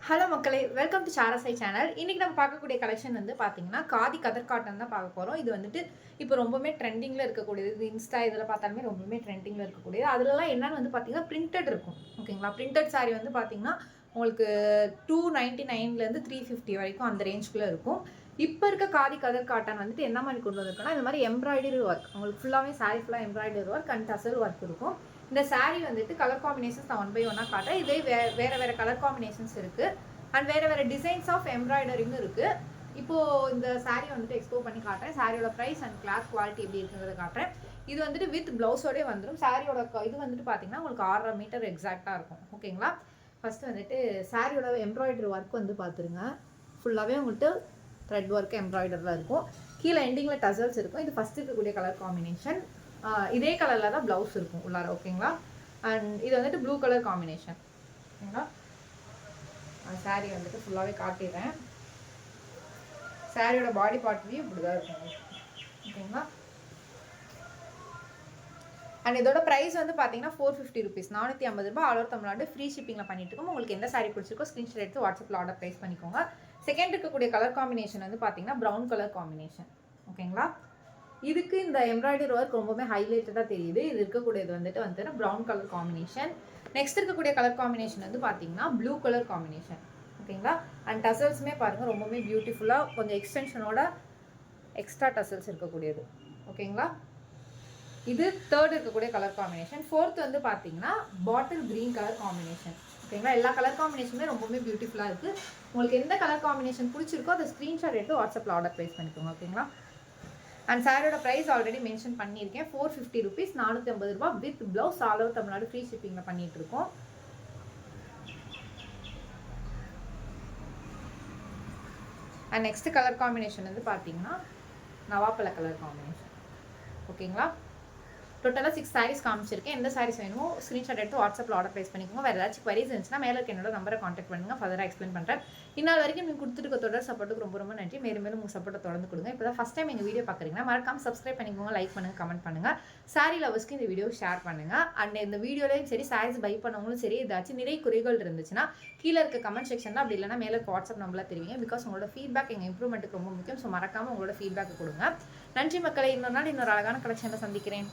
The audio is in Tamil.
ஹலோ மக்களே, வெல்கம் டு சாரசை சேனல். இன்றைக்கி நம்ம பார்க்கக்கூடிய கலெக்ஷன் வந்து பார்த்தீங்கன்னா காதி கதர் காட்டன் தான் பார்க்க போகிறோம். இது வந்துட்டு இப்போ ரொம்பவுமே ட்ரெண்டிங்கில் இருக்கக்கூடியது. இது இன்ஸ்டா இதில் பார்த்தாலுமே ரொம்பவுமே ட்ரெண்டிங்கில் இருக்கக்கூடியது. அதுலலாம் என்னன்னு வந்து பார்த்தீங்கன்னா பிரிண்டட் இருக்கும். ஓகேங்களா? பிரிண்டட் சாரீ வந்து பார்த்தீங்கன்னா உங்களுக்கு 299லேருந்து 350 வரைக்கும் அந்த ரேஞ்சுக்குள்ளே இருக்கும். இப்போ இருக்க காதி கதர் காட்டன் வந்துட்டு என்ன மாதிரி கொண்டு வந்திருக்குன்னா இந்த மாதிரி எம்ப்ராய்டரி ஒர்க், உங்களுக்கு ஃபுல்லாகவே சாரீ ஃபுல்லாக எம்ப்ராய்டரி ஒர்க் அண்ட் டசல் ஒர்க் இருக்கும். இந்த சாரீ வந்துட்டு கலர் காம்பினேஷன்ஸ் நான் ஒன் பை ஒன்னாக காட்டுறேன். இதே வேறு கலர் காம்பினேஷன்ஸ் இருக்குது அண்ட் வேறு டிசைன்ஸ் ஆஃப் எம்ப்ராய்டரிங்கும் இருக்குது. இப்போது இந்த சாரீ வந்துட்டு எக்ஸ்ப்ளோர் பண்ணி காட்டுறேன். சாரியோட ப்ரைஸ் அண்ட் கிளாத் குவாலிட்டி எப்படி இருக்குங்கிறத காட்டுறேன். இது வந்துட்டு வித் ப்ளவுஸோடய வந்துடும். சாரியோட இது வந்துட்டு பார்த்தீங்கன்னா உங்களுக்கு 6.5 மீட்டர் எக்ஸாக்டாக இருக்கும். ஓகேங்களா? ஃபஸ்ட்டு வந்துட்டு சாரியோட எம்ப்ராய்டரி ஒர்க் வந்து பார்த்துருங்க. ஃபுல்லாகவே உங்கள்கிட்ட த்ரெட் ஒர்க் எம்ப்ராய்டரில் இருக்கும். கீழே எண்டிங்கில் டசல்ஸ் இருக்கும். இது ஃபஸ்ட்டு இருக்கக்கூடிய கலர் காம்பினேஷன். இதே கலரில் தான் ப்ளவுஸ் இருக்கும் உள்ளார. ஓகேங்களா? அண்ட் இது வந்துட்டு ப்ளூ கலர் காம்பினேஷன். ஓகேங்களா? சாரீ வந்துட்டு ஃபுல்லாகவே காட்டிடுறேன். சாரியோட பாடி பார்ட் வியூ இப்படி தான் இருக்கும். ஓகேங்களா? அண்ட் இதோட ப்ரைஸ் வந்து பார்த்தீங்கன்னா 450 ருபீஸ், 450 ரூபாய். ஆல் ஓவர் தமிழ்நாடு ஃப்ரீ ஷிப்பிங்கில் பண்ணிட்டு இருக்கோம். உங்களுக்கு எந்த சாரீ பிடிச்சிருக்கோ ஸ்க்ரீன்ஷாட் எடுத்து வாட்ஸ்அப்பில் ஆர்டர் ப்ளேஸ் பண்ணிக்கோங்க. செகண்ட் இருக்கக்கூடிய கலர் காம்பினேஷன் வந்து பார்த்தீங்கன்னா ப்ரௌன் கலர் காம்பினேஷன். ஓகேங்களா? இதுக்கு இந்த எம்ப்ராய்டரி ஒர்க் ரொம்பவே ஹைலைட்டடாக தெரியுது. இது இருக்கக்கூடியது வந்துட்டு ப்ரௌன் கலர் காம்பினேஷன். நெக்ஸ்ட் இருக்கக்கூடிய கலர் காம்பினேஷன் வந்து பார்த்தீங்கன்னா ப்ளூ கலர் காம்பினேஷன். ஓகேங்களா? அண்ட் டசல்ஸுமே பாருங்கள் ரொம்பவே பியூட்டிஃபுல்லாக கொஞ்சம் எக்ஸ்டென்ஷனோட எக்ஸ்ட்ரா டசல்ஸ் இருக்கக்கூடியது. ஓகேங்களா? இது தேர்ட் இருக்கக்கூடிய கலர் காம்பினேஷன். ஃபோர்த் வந்து பார்த்தீங்கன்னா பாட்டில் க்ரீன் கலர் காம்பினேஷன். ஓகேங்களா? எல்லா கலர் காம்பினேஷனுமே ரொம்பவே பியூட்டிஃபுல்லாக இருக்குது. உங்களுக்கு எந்த கலர் காம்பினேஷன் பிடிச்சிருக்கோ அதை ஸ்க்ரீன்ஷாட் எடுத்து வாட்ஸ்அப்பில் ஆர்டர் ப்ளேஸ் பண்ணிக்கோங்க. ஓகேங்களா? அண்ட் சாரியோட ப்ரைஸ் ஆல்ரெடி மென்ஷன் பண்ணியிருக்கேன். 450 ருபீஸ், 450 ரூபாய் with blouse. All over Tamil Nadu free ஷிப்பிங்கில் பண்ணிகிட்டு இருக்கோம். அண்ட் நெக்ஸ்ட் கலர் காம்பினேஷன் வந்து பார்த்தீங்கன்னா நவாப்பழ கலர் காம்பினேஷன். ஓகேங்களா? டோட்டலாக 6 சாரீஸ் காமிச்சிருக்கேன். எந்த சாரீஸ் வேணுமோ ஸ்க்ரீன்ஷாட் எடுத்து வாட்ஸ்அப்பில் ஆர்டர் ப்ளேஸ் பண்ணிக்கோங்க. வேறு ஏதாச்சும் குவரிஸ் இருந்துச்சுன்னா மேலே இருக்க என்னோட நம்பரை கான்டாக்ட் பண்ணுங்கள். ஃபர்தராக எக்ஸ்பிளைன் பண்ணுறேன். இந்நாள் வரைக்கும் நீங்கள் கொடுத்துருக்க தொடர் சப்போர்ட்டுக்கு ரொம்ப ரொம்ப நன்றி. மேலும் உங்கள் சப்போர்ட்டை தொடர்ந்து கொடுங்க. இப்போ தான் ஃபஸ்ட் டைம் எங்கள் வீடியோ பார்க்குறீங்கன்னா மறக்காம சப்ஸ்கிரைப் பண்ணிக்கோங்க, லைக் பண்ணுங்கள், கமெண்ட் பண்ணுங்கள். சாரீ லவர்ஸ்க்கு இந்த வீடியோ ஷேர் பண்ணுங்கள். அண்ட் இந்த வீடியோலையும் சரி சாரீஸ் பை பண்ணவங்களும் சரி ஏதாச்சும் நிறைய குறைகள் இருந்துச்சுன்னா கீழே இருக்க கமெண்ட் செக்ஷனில், அப்படி இல்லைனா மேலே இருக்க வாட்ஸ்அப் நம்பரில் தெரிவிங்க. பிகாஸ் உங்களோட ஃபீட்பேக் எங்கள் இம்ப்ரூவ்மெண்ட்டுக்கு ரொம்ப முக்கியம். ஸோ மறக்காமல் உங்களோட ஃபீட்பேக் கொடுங்க. நன்றி மக்களை. இன்னொரு நாள் இன்னொரு அழகான கலெக்ஷனில் சந்திக்கிறேன்.